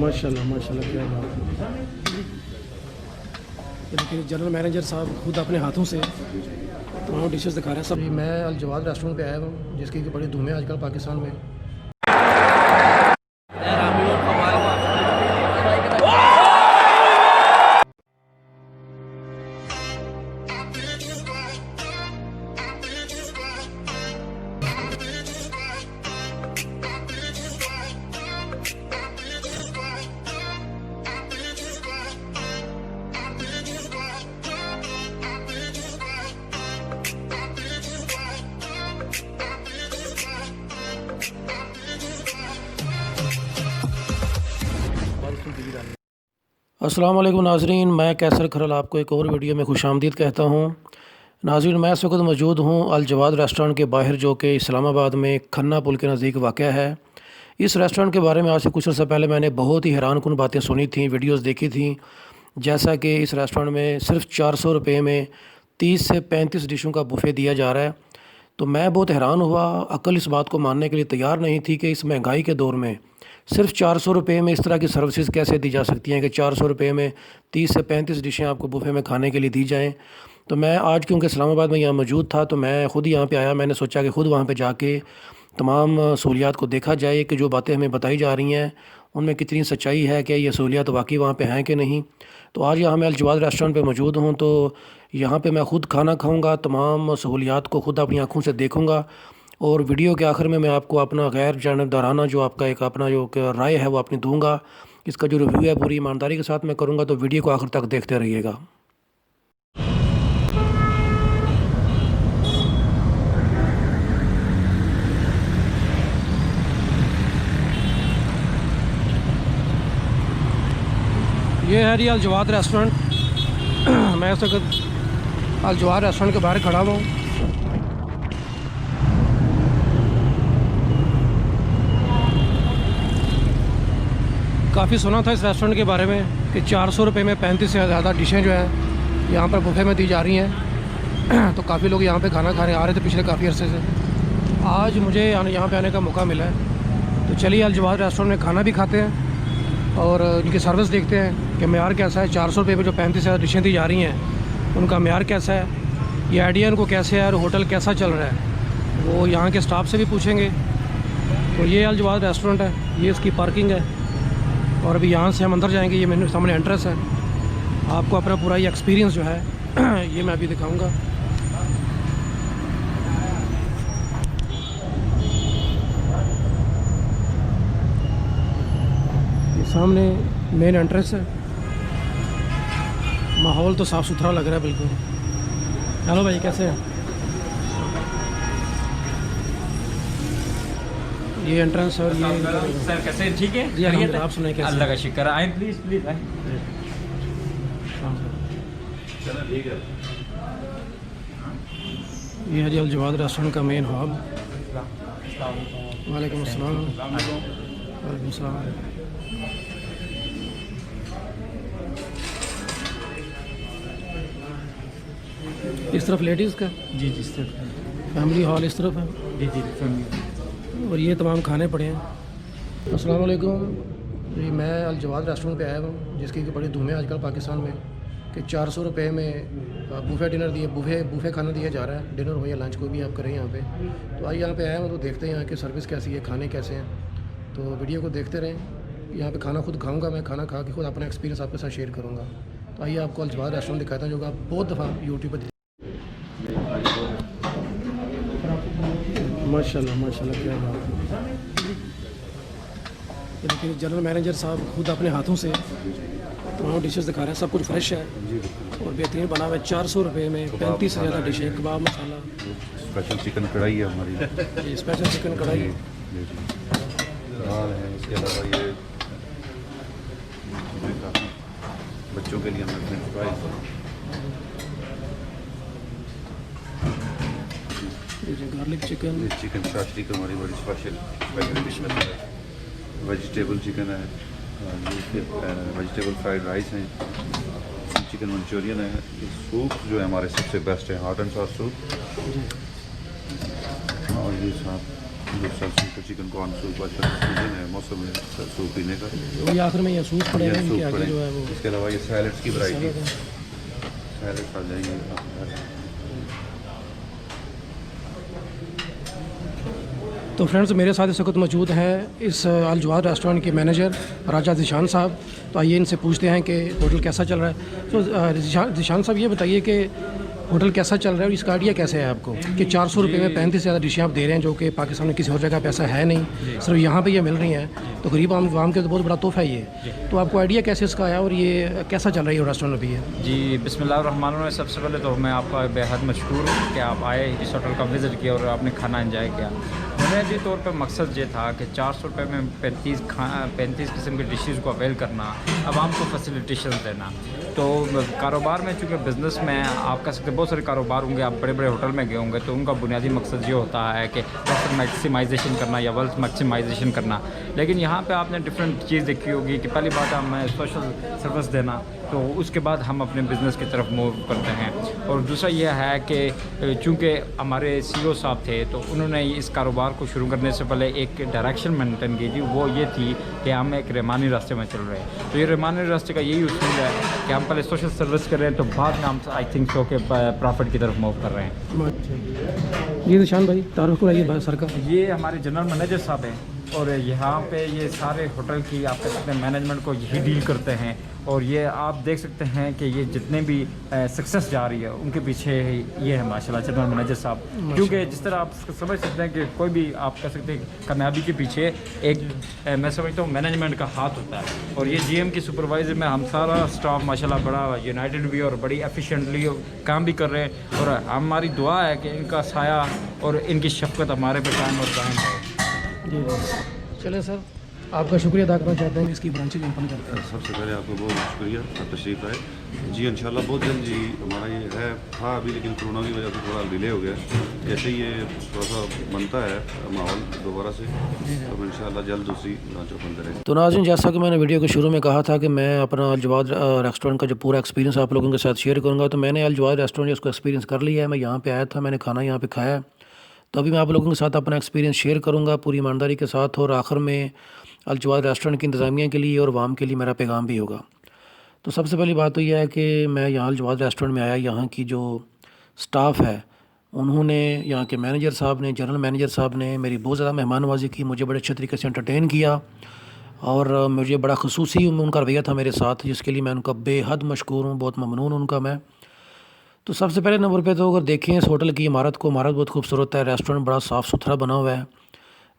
माशाल्लाह क्या बात है। देखिए जनरल मैनेजर साहब खुद अपने हाथों से तमाम डिशेस दिखा रहे हैं सब। मैं अल जवाद रेस्टोरेंट पे आया हूँ जिसकी बड़ी धूम है आजकल पाकिस्तान में। अस्सलाम वालेकुम नाज़रीन, मैं कैसर खरल आपको एक और वीडियो में खुशामदीद कहता हूँ। नाज़रीन, मैं इस वक्त मौजूद हूँ अल जवाद रेस्टोरेंट के बाहर जो कि इस्लामाबाद में खन्ना पुल के नज़दीक वाक़या है। इस रेस्टोरेंट के बारे में आज से कुछ अर्सा पहले मैंने बहुत ही हैरानकुन बातें सुनी थी, वीडियोज़ देखी थी। जैसा कि इस रेस्टोरेंट में सिर्फ 400 रुपये में 30 से 35 डिशों का बुफ़े दिया जा रहा है। तो मैं बहुत हैरान हुआ, अक्ल इस बात को मानने के लिए तैयार नहीं थी कि इस महंगाई के दौर में सिर्फ 400 रुपये में इस तरह की सर्विसेज कैसे दी जा सकती हैं कि 400 रुपये में 30 से 35 डिशें आपको बुफ़े में खाने के लिए दी जाएं। तो मैं आज क्योंकि इस्लामाबाद में यहाँ मौजूद था तो मैं ख़ुद यहाँ पे आया। मैंने सोचा कि ख़ुद वहाँ पे जाके तमाम सहूलियात को देखा जाए कि जो बातें हमें बताई जा रही हैं उनमें कितनी सच्चाई है, कि ये सहूलियात वाकई वहाँ पे हैं कि नहीं। तो आज यहाँ मैं अल जवाद रेस्टोरेंट पे मौजूद हूँ, तो यहाँ पे मैं ख़ुद खाना खाऊँगा, तमाम सहूलियात को ख़ुद अपनी आँखों से देखूँगा और वीडियो के आखिर में मैं आपको अपना गैर जानबदाराना जो आपका एक अपना जो राय है वो अपनी दूंगा। इसका जो रिव्यू है पूरी ईमानदारी के साथ मैं करूँगा, तो वीडियो को आखिर तक देखते रहिएगा। ये है जी अल जवाद रेस्टोरेंट। मैं इस वक्त अल जवाद रेस्टोरेंट के बाहर खड़ा हूँ। काफ़ी सुना था इस रेस्टोरेंट के बारे में कि 400 रुपये में 35 से ज़्यादा डिशें जो हैं यहाँ पर बुफ़े में दी जा रही हैं। तो काफ़ी लोग यहाँ पे खाना खाने आ रहे थे पिछले काफ़ी अरसे से। आज मुझे यहाँ पे आने का मौका मिला है, तो चलिए अल जवाद रेस्टोरेंट में खाना भी खाते हैं और इनकी सर्विस देखते हैं कि मेयार कैसा है। 400 रुपये में जो 35 से ज़्यादा डिशें दी जा रही हैं उनका मेयार कैसा है, ये आइडिया इनको कैसे है और होटल कैसा चल रहा है वो यहाँ के स्टाफ से भी पूछेंगे। तो ये अल जवाद रेस्टोरेंट है, ये इसकी पार्किंग है और अभी यहाँ से हम अंदर जाएंगे। ये मेरे सामने एंट्रेंस है। आपको अपना पूरा ये एक्सपीरियंस जो है ये मैं अभी दिखाऊंगा। ये सामने मेन एंट्रेंस है। माहौल तो साफ़ सुथरा लग रहा है बिल्कुल। हेलो भाई, कैसे हैं? ये एंट्रेंस और ये सर कैसे, ठीक है जी अल्हम्दुलिल्लाह। आप सुनाइए कैसे? अल्लाह का शुक्र। आए प्लीज प्लीज आए। चलो ठीक है। ये है जी अल जवाद रेस्टोरेंट का मेन हॉल। वालेकुम अस्सलाम। वालेकुम अस्सलाम। इस तरफ लेडीज़ का जी जी सर। फैमिली हॉल इस तरफ है जी जी फैमिली। और ये तमाम खाने पड़े हैं। अस्सलाम वालेकुम जी, मैं अल जवाद रेस्टोरेंट पे आया हूँ जिसकी बड़ी धूम है आजकल पाकिस्तान में कि 400 रुपये में बुफ़े डिनर बुफ़े खाना दिया जा रहा है। डिनर हो या लंच कोई भी आप करें यहाँ पे। तो आज यहाँ पे आया हूँ तो देखते हैं यहाँ की सर्विस कैसी है, खाने कैसे हैं। तो वीडियो को देखते रहें। यहाँ पे खाना खुद खाऊँगा, मैं खाना खा के खुद अपना एक्सपीरियंस आपके साथ शेयर करूँगा। तो आइए आपको अल जवाद रेस्टोरेंट दिखाता हूँ जो आप बहुत दफ़ा यूट्यूब पर। माशाल्लाह क्या बात है। देखिए जनरल मैनेजर साहब खुद अपने हाथों से तमाम डिशेस दिखा रहे हैं। सब कुछ फ्रेश है और बेहतरीन बना हुआ है। 400 रुपये में 35 से ज़्यादा डिशें, कबाब मसाला, स्पेशल चिकन कढ़ाई है हमारी। ये स्पेशल चिकन कढ़ाई दाल है। इसके अलावा ये बच्चों के लिए हमने french fries, garlic chicken, chicken शाशरी की हमारी बड़ी स्पेशल डिश है। वेजिटेबल चिकन है, वेजिटेबल फ्राइड राइस है, चिकन मंचूरियन है। ये सूप जो है हमारे सबसे बेस्ट है, हॉट एंड सॉस सूप। और ये साथ दूसरा सूप है चिकन कॉर्न सूप, आजकल सीजन है, मौसम है सूप पीने का। वही आखिर में ये सूप पड़ेगा, ये इनके सूप आगे पड़े। जो है वो इसके अलावा ये सैलड्स की वैरायटी, सैलड है। सैलड्स आ जाएंगे तो फ्रेंड्स, मेरे साथ इस वक्त मौजूद हैं इस अल जवाद रेस्टोरेंट के मैनेजर राजा ज़ीशान साहब। तो आइए इनसे पूछते हैं कि होटल कैसा चल रहा है। तो ज़ीशान साहब, ये बताइए कि होटल कैसा चल रहा है और इसका आइडिया कैसे है आपको कि 400 रुपये में 35 से ज़्यादा डिशें आप दे रहे हैं, जो कि पाकिस्तान में किसी और जगह पैसा है नहीं, सिर्फ यहाँ पे ये मिल रही हैं। तो गरीब आवाम के तो बहुत बड़ा तोहफा है ये। तो आपको आइडिया कैसे इसका आया और ये कैसा चल रहा है ये रेस्टोरेंट अभी है? जी बिस्मिल्लाहिर्रहमानिर्रहीम। सबसे पहले तो मैं आपका बेहद मशहूर हूँ कि आप आए, इस होटल का विज़िट किया और आपने खाना एंजॉय किया। बुनियादी तौर पर मकसद ये था कि 400 रुपये में 35 किस्म की डिशेज़ को अवेल करना, आवाम को फैसिलिटेशन देना। तो कारोबार में, चूँकि बिज़नेस में आप कह सकते बहुत सारे कारोबार होंगे, आप बड़े बड़े होटल में गए होंगे, तो उनका बुनियादी मकसद ये होता है कि प्रॉफिट मैक्सिमाइजेशन करना या वेल्थ मैक्सिमाइजेशन करना। लेकिन यहाँ पे आपने डिफरेंट चीज़ देखी होगी कि पहली बात हमें सोशल सर्विस देना, तो उसके बाद हम अपने बिज़नेस की तरफ मूव करते हैं। और दूसरा यह है कि चूँकि हमारे CEO साहब थे, तो उन्होंने इस कारोबार को शुरू करने से पहले एक डायरेक्शन मेंटेन की थी, वो ये थी कि हम एक रहमानी रास्ते में चल रहे हैं। तो ये रहमानी रास्ते का यही उसूल है कि हम पहले सोशल सर्विस करें, तो बाद में हम आई थिंक सो के प्रॉफिट की तरफ मूव कर रहे हैं। जी ज़ीशान भाई, तारुफ कराइए सर का। ये हमारे जनरल मैनेजर साहब हैं और यहाँ पे ये सारे होटल की आप कह सकते हैं मैनेजमेंट को यही डील करते हैं। और ये आप देख सकते हैं कि ये जितने भी सक्सेस जा रही है उनके पीछे ये है माशाल्लाह जनरल मैनेजर साहब। क्योंकि जिस तरह आप समझ सकते हैं कि कोई भी आप कह सकते हैं कामयाबी के पीछे एक मैं समझता हूँ मैनेजमेंट का हाथ होता है। और ये GM की सुपरवाइजर में हम सारा स्टाफ माशाल्लाह बड़ा यूनाइटेड भी और बड़ी एफिशिएंटली काम भी कर रहे हैं। और हमारी दुआ है कि इनका साया और इनकी शफकत हमारे पे कायम और दायम है। जी चले सर, आपका शुक्रिया अदा करना चाहते हैं इसकी ब्रांचेज ओपन करते हैं। सबसे पहले आपको बहुत शुक्रिया, आप तशरीफ़ आए। जी इंशाल्लाह बहुत जल्द जी हमारा ये है था अभी, लेकिन कोरोना की वजह से थोड़ा डिले हो गया। जैसे ही ये थोड़ा सा बनता है माहौल दोबारा से, तो हम इंशाल्लाह जल्द दूसरी ब्रांच ओपन करेंगे। तो नाज़रीन, जैसा कि मैंने वीडियो के शुरू में कहा था कि मैं अपना अल जवाद रेस्टोरेंट का जो पूरा एक्सपीरियंस आप लोगों के साथ शेयर करूँगा, तो मैंने अल जवाद रेस्टोरेंट उसको एक्सपीरियंस कर लिया है। मैं यहाँ पे आया था, मैंने खाना यहाँ पे खाया है, तो अभी मैं आप लोगों के साथ अपना एक्सपीरियंस शेयर करूँगा पूरी ईमानदारी के साथ। और आखिर में अल जवाद रेस्टोरेंट की इंतज़ामिया के लिए और वाम के लिए मेरा पैगाम भी होगा। तो सबसे पहली बात तो यह है कि मैं यहाँ अल जवाद रेस्टोरेंट में आया, यहाँ की जो स्टाफ है उन्होंने, यहाँ के मैनेजर साहब ने, जनरल मैनेजर साहब ने मेरी बहुत ज़्यादा मेहमान नवाजी की, मुझे बड़े अच्छे तरीके से एंटरटेन किया और मुझे बड़ा ख़ुसूसी उनका रवैया था मेरे साथ, जिसके लिए मैं उनका बेहद मशकूर हूँ, बहुत ममनून उनका मैं। तो सबसे पहले नंबर पे तो अगर देखें इस होटल की इमारत को, इमारत बहुत खूबसूरत है, रेस्टोरेंट बड़ा साफ़ सुथरा बना हुआ है,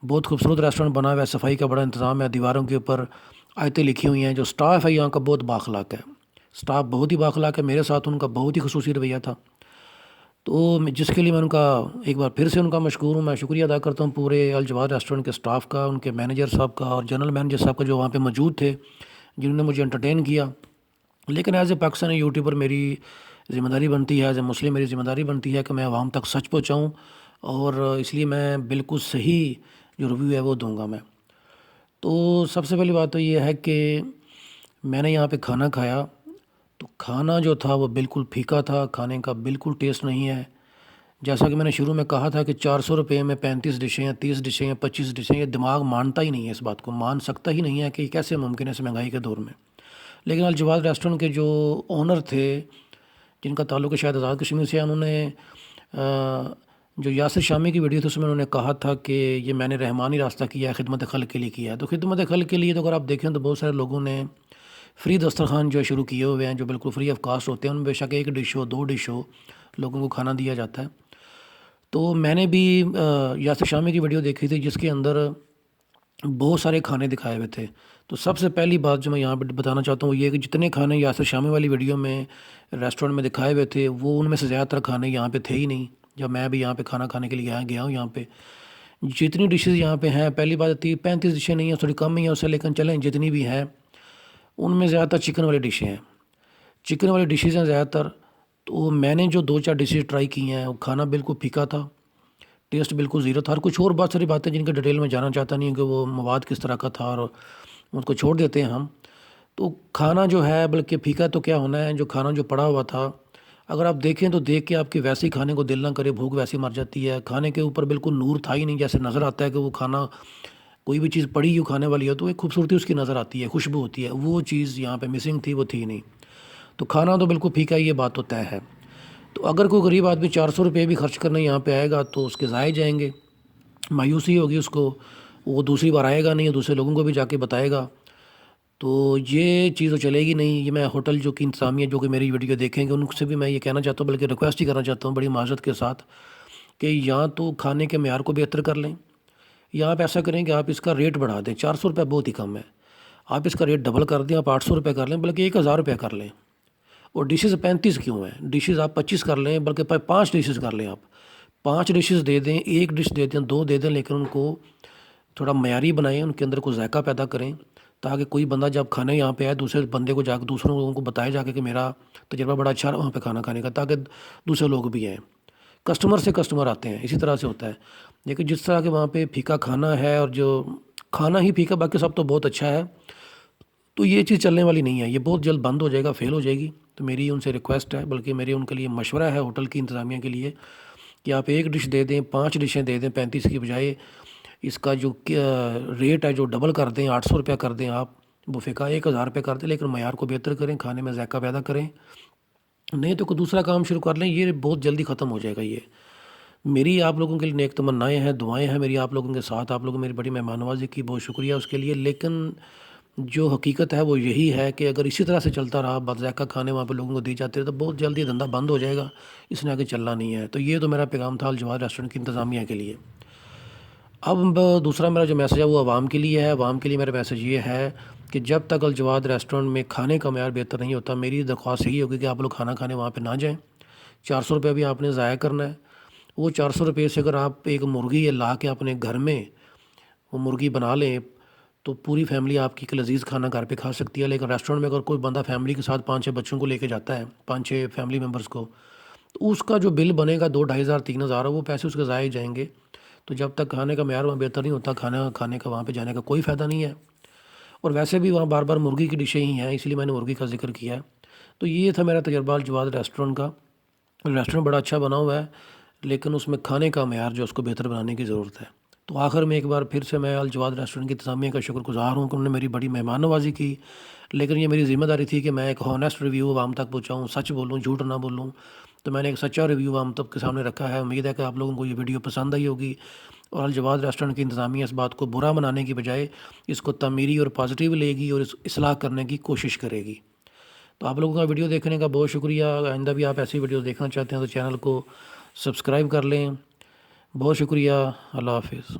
बहुत खूबसूरत रेस्टोरेंट बना हुआ है, सफाई का बड़ा इंतज़ाम है, दीवारों के ऊपर आयतें लिखी हुई हैं। जो स्टाफ है यहाँ का बहुत बाखलाक है, स्टाफ बहुत ही बाखलाक है, मेरे साथ उनका बहुत ही ख़ुसूसी रवैया था। तो जिसके लिए मैं उनका एक बार फिर से उनका मशकूर हूँ। मैं शुक्रिया अदा करता हूँ पूरे अल जवाद रेस्टोरेंट के स्टाफ का, उनके मैनेजर साहब का और जनरल मैनेजर साहब का जो वहाँ पे मौजूद थे, जिन्होंने मुझे एंटरटेन किया। लेकिन एज़ ए पाकिस्तानी यूट्यूबर मेरी ज़िम्मेदारी बनती है, एज़ ए मुस्लिम मेरी ज़िम्मेदारी बनती है कि मैं आवाम तक सच पहुँचाऊँ, और इसलिए मैं बिल्कुल सही जो रिव्यू है वो दूँगा मैं। तो सबसे पहली बात तो ये है कि मैंने यहाँ पे खाना खाया, तो खाना जो था वो बिल्कुल फीका था, खाने का बिल्कुल टेस्ट नहीं है। जैसा कि मैंने शुरू में कहा था कि 400 रुपये में 35 डिशें या 30 डिशें या 25 डिशें, ये दिमाग मानता ही नहीं है, इस बात को मान सकता ही नहीं है कि कैसे मुमकिन है इस महंगाई के दौर में। लेकिन अल जवाद रेस्टोरेंट के जो ओनर थे, जिनका ताल्लुक़ शायद आज़ाद कश्मीर से, उन्होंने जो यासिर शामी की वीडियो थी उसमें उन्होंने कहा था कि ये मैंने रहमानी रास्ता किया है, खिदमत खल्क़ के लिए किया है। तो खिदमत खल्क़ के लिए तो अगर आप देखें तो बहुत सारे लोगों ने फ्री दस्तरखान जो शुरू किए हुए हैं, जो बिल्कुल फ्री ऑफ कास्ट होते हैं, उनमें बेशक एक डिश हो, 2 डिश हो, लोगों को खाना दिया जाता है। तो मैंने भी यासिर शामी की वीडियो देखी थी जिसके अंदर बहुत सारे खाने दिखाए हुए थे। तो सबसे पहली बात जो मैं यहाँ पर बताना चाहता हूँ वो ये कि जितने खाने यासिर शामी वाली वीडियो में रेस्टोरेंट में दिखाए हुए थे, वो उनमें से ज़्यादातर खाने यहाँ पे थे ही नहीं। जब मैं भी यहाँ पे खाना खाने के लिए गया हूँ, यहाँ पे जितनी डिशेज़ यहाँ पे हैं, पहली बात थी 35 डिशें नहीं हैं, थोड़ी कम ही है उससे, लेकिन चलें जितनी भी हैं उनमें ज़्यादातर चिकन वाली डिशें हैं, चिकन वाली डिशेज़ हैं ज़्यादातर। तो मैंने जो 2-4 डिशेज़ ट्राई की हैं, वो खाना बिल्कुल फीका था, टेस्ट बिल्कुल ज़ीरो था, और कुछ और बहुत सारी बातें जिनके डिटेल में जाना चाहता नहीं कि वो मवाद किस तरह का था, और उसको छोड़ देते हैं हम। तो खाना जो है बल्कि फीका तो क्या होना है, जो खाना जो पड़ा हुआ था اگر آپ دیکھیں تو دیکھ کے آپ کے ویسے ہی کھانے کو دل نہ کرے، بھوک ویسے ہی مر جاتی ہے. کھانے کے اوپر بالکل نور تھا ہی نہیں، جیسے نظر آتا ہے کہ وہ کھانا کوئی بھی چیز پڑی ہو کھانے والی ہو تو ایک خوبصورتی اس کی نظر آتی ہے، خوشبو ہوتی ہے. وہ چیز یہاں پہ مسنگ تھی، وہ تھی نہیں. تو کھانا تو بالکل پھیکا ہی، یہ بات تو طے ہے. تو اگر کوئی غریب آدمی 400 روپے بھی خرچ کرنے یہاں پہ آئے گا تو اس کے ضائع جائیں گے، مایوسی ہوگی اس کو، وہ دوسری بار آئے گا نہیں، دوسرے لوگوں کو بھی جا کے بتائے گا. تو یہ چیز تو چلے گی نہیں. یہ میں ہوٹل جو کہ انتظامیہ جو کہ میری ویڈیو دیکھیں گے ان سے بھی میں یہ کہنا چاہتا ہوں، بلکہ ریکویسٹ ہی کرنا چاہتا ہوں بڑی معذرت کے ساتھ، کہ یا تو کھانے کے معیار کو بہتر کر لیں، یا آپ ایسا کریں کہ آپ اس کا ریٹ بڑھا دیں. 400 روپے بہت ہی کم ہے، آپ اس کا ریٹ ڈبل کر دیں، آپ 800 روپے کر لیں، بلکہ 1000 روپے کر لیں. اور ڈشز 35 کیوں ہیں؟ ڈشز آپ 25 کر لیں، بلکہ 5 ڈشز کر لیں. آپ 5 ڈشز دے دیں، 1 ڈش دے دیں، 2 دے دیں، لیکن ان کو تھوڑا معیاری بنائیں، ان کے اندر کوئی ذائقہ پیدا کریں، تاکہ کوئی بندہ جب کھانے یہاں پہ آئے دوسرے بندے کو جا کے دوسروں لوگوں کو بتائے جا کے کہ میرا تجربہ بڑا اچھا رہا وہاں پہ کھانا کھانے کا، تاکہ دوسرے لوگ بھی آئیں. کسٹمر سے کسٹمر آتے ہیں، اسی طرح سے ہوتا ہے. لیکن جس طرح کہ وہاں پہ پھیکا کھانا ہے، اور جو کھانا ہی پھیکا، باقی سب تو بہت اچھا ہے، تو یہ چیز چلنے والی نہیں ہے. یہ بہت جلد بند ہو جائے گا، فیل ہو جائے گی. تو میری ان سے ریکویسٹ ہے، بلکہ میری ان کے لیے مشورہ ہے ہوٹل کی انتظامیہ کے لیے، کہ آپ 1 ڈش دے دیں، 5 ڈشیں دے دیں 35 کی بجائے. اس کا جو ریٹ ہے جو ڈبل کر دیں، 800 روپے کر دیں. آپ بفے کا 1000 روپے کر دیں، لیکن معیار کو بہتر کریں، کھانے میں ذائقہ پیدا کریں. نہیں تو کوئی دوسرا کام شروع کر لیں. یہ بہت جلدی ختم ہو جائے گا. یہ میری آپ لوگوں کے لیے نیک تمنائیں ہیں، دعائیں ہیں میری آپ لوگوں کے ساتھ. آپ لوگوں میری بڑی مہمان نوازی کی، بہت شکریہ اس کے لیے. لیکن جو حقیقت ہے وہ یہی ہے کہ اگر اسی طرح سے چلتا رہا، بد ذائقہ کھانے وہاں پہ لوگوں کو دی جاتے رہے، تو بہت جلدی یہ دھندا بند ہو جائے گا. اس نے آگے چلنا نہیں ہے. تو یہ تو میرا پیغام تھا الجواد ریسٹورنٹ کی انتظامیہ کے لیے. اب دوسرا میرا جو میسج ہے وہ عوام کے لیے ہے. عوام کے لیے میرا میسج یہ ہے کہ جب تک الجواد ریسٹورنٹ میں کھانے کا معیار بہتر نہیں ہوتا، میری درخواست یہی ہوگی کہ آپ لوگ کھانا کھانے وہاں پہ نہ جائیں. 400 روپے بھی آپ نے ضائع کرنا ہے. وہ 400 روپے سے اگر آپ ایک مرغی لا کے اپنے گھر میں وہ مرغی بنا لیں تو پوری فیملی آپ کی ایک لذیذ کھانا گھر پہ کھا سکتی ہے. لیکن ریسٹورنٹ میں اگر کوئی بندہ فیملی کے ساتھ 5-6 بچوں کو لے کے جاتا ہے، 5-6 فیملی ممبرس کو، تو اس کا جو بل بنے گا 2-2,500-3,000، وہ پیسے اس کے ضائع جائیں گے. تو جب تک کھانے کا معیار وہاں بہتر نہیں ہوتا، کھانا کھانے کا وہاں پہ جانے کا کوئی فائدہ نہیں ہے. اور ویسے بھی وہاں بار بار مرغی کی ڈشیں ہی ہیں، اس لیے میں نے مرغی کا ذکر کیا ہے. تو یہ تھا میرا تجربہ الجواد ریسٹورنٹ کا. ریسٹورنٹ بڑا اچھا بنا ہوا ہے، لیکن اس میں کھانے کا معیار جو اس کو بہتر بنانے کی ضرورت ہے. تو آخر میں ایک بار پھر سے میں الجواد ریسٹورنٹ کی انتظامیہ کا شکر گزار ہوں کہ انہوں نے میری بڑی مہمان نوازی کی. لیکن یہ میری ذمہ داری تھی کہ میں ایک ہانیسٹ ریویو عوام تک پہنچاؤں، سچ بولوں، جھوٹ نہ بولوں. تو میں نے ایک سچا ریویو عوام تک کے سامنے رکھا ہے. امید ہے کہ آپ لوگوں کو یہ ویڈیو پسند آئی ہوگی، اور الجواد ریسٹورنٹ کی انتظامیہ اس بات کو برا منانے کی بجائے اس کو تعمیری اور پازیٹیو لے گی اور اس اصلاح کرنے کی کوشش کرے گی. تو آپ لوگوں کا ویڈیو دیکھنے کا بہت شکریہ. آئندہ بھی آپ ایسی ویڈیو دیکھنا چاہتے ہیں تو چینل کو سبسکرائب کر لیں. بہت شکریہ. اللہ حافظ.